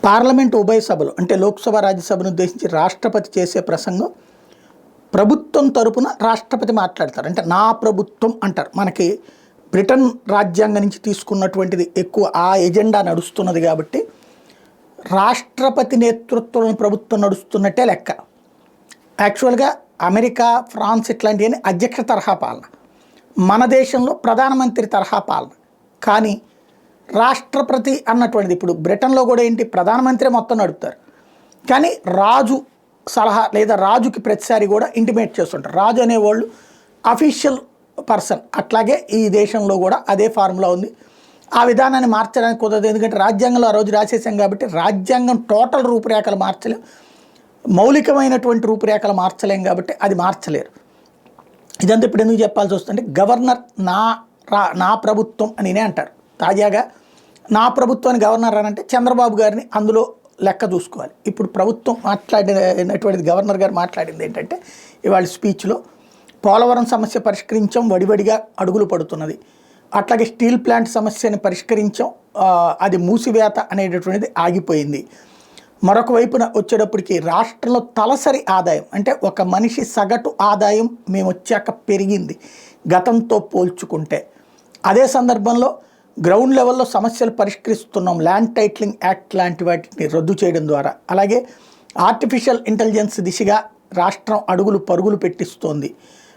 Parliament ఉభయ సభలు అంటే లోక్సభ రాజ్యసభను ఉద్దేశించి రాష్ట్రపతి చేసే ప్రసంగం ప్రభుత్వం తరపున రాష్ట్రపతి మాట్లాడతారు. అంటే నా ప్రభుత్వం అంటారు. మనకి బ్రిటన్ రాజ్యాంగం నుంచి తీసుకున్నటువంటిది ఎక్కువ ఆ ఎజెండా నడుస్తున్నది కాబట్టి రాష్ట్రపతి నేతృత్వంలో ప్రభుత్వం నడుస్తున్నట్టే లెక్క. యాక్చువల్గా అమెరికా, ఫ్రాన్స్ ఇట్లాంటివన్నీ అధ్యక్ష తరహా పాలన, మన దేశంలో ప్రధానమంత్రి తరహా పాలన. కానీ రాష్ట్రపతి అన్నటువంటిది ఇప్పుడు బ్రిటన్లో కూడా ఏంటి, ప్రధానమంత్రి మొత్తం నడుపుతారు, కానీ రాజు సలహా లేదా రాజుకి ప్రతిసారి కూడా ఇంటిమేట్ చేస్తుంటారు. రాజు అనేవాళ్ళు అఫీషియల్ పర్సన్. అట్లాగే ఈ దేశంలో కూడా అదే ఫార్ములా ఉంది. ఆ విధానాన్ని మార్చడానికి కుదరదు, ఎందుకంటే రాజ్యాంగంలో ఆ రోజు రాసేసాం కాబట్టి రాజ్యాంగం టోటల్ రూపురేఖలు మార్చలేం, మౌలికమైనటువంటి రూపురేఖలు మార్చలేం కాబట్టి అది మార్చలేరు. ఇదంతా ఇప్పుడు ఎందుకు చెప్పాల్సి వస్తుందంటే గవర్నర్ నా ప్రభుత్వం అనినే అంటారు. తాజాగా నా ప్రభుత్వాన్ని గవర్నర్ అని అంటే చంద్రబాబు గారిని అందులో లెక్క చూసుకోవాలి. ఇప్పుడు ప్రభుత్వం మాట్లాడినటువంటిది, గవర్నర్ గారు మాట్లాడింది ఏంటంటే ఇవాళ స్పీచ్లో పోలవరం సమస్య పరిష్కరించాం, వడివడిగా అడుగులు పడుతున్నది. అట్లాగే స్టీల్ ప్లాంట్ సమస్యని పరిష్కరించాం, అది మూసివేత అనేటటువంటిది ఆగిపోయింది. మరొక వైపున వచ్చేటప్పటికి రాష్ట్రంలో తలసరి ఆదాయం అంటే ఒక మనిషి సగటు ఆదాయం మేము వచ్చాక పెరిగింది గతంతో పోల్చుకుంటే. అదే సందర్భంలో గ్రౌండ్ లెవెల్లో సమస్యలు పరిష్కరిస్తున్నాం, ల్యాండ్ టైటిలింగ్ యాక్ట్ లాంటి వాటిని రద్దు చేయడం ద్వారా. అలాగే ఆర్టిఫిషియల్ ఇంటెలిజెన్స్ దిశగా రాష్ట్రం అడుగులు పరుగులు పెట్టిస్తోంది.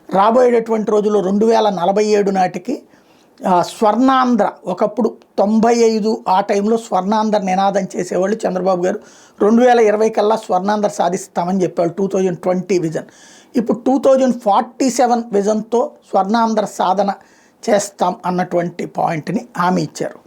రాబోయేటటువంటి రోజుల్లో 2047 నాటికి స్వర్ణాంధ్ర, ఒకప్పుడు 95 ఆ టైంలో స్వర్ణాంధ్ర నినాదం చేసేవాళ్ళు చంద్రబాబు గారు. 2020 కల్లా స్వర్ణాంధ్ర సాధిస్తామని చెప్పేవాళ్ళు 2020 విజన్. ఇప్పుడు 2047 విజన్తో స్వర్ణాంధ్ర సాధన చేస్తాం అన్నటువంటి పాయింట్ని హామీ ఇచ్చారు.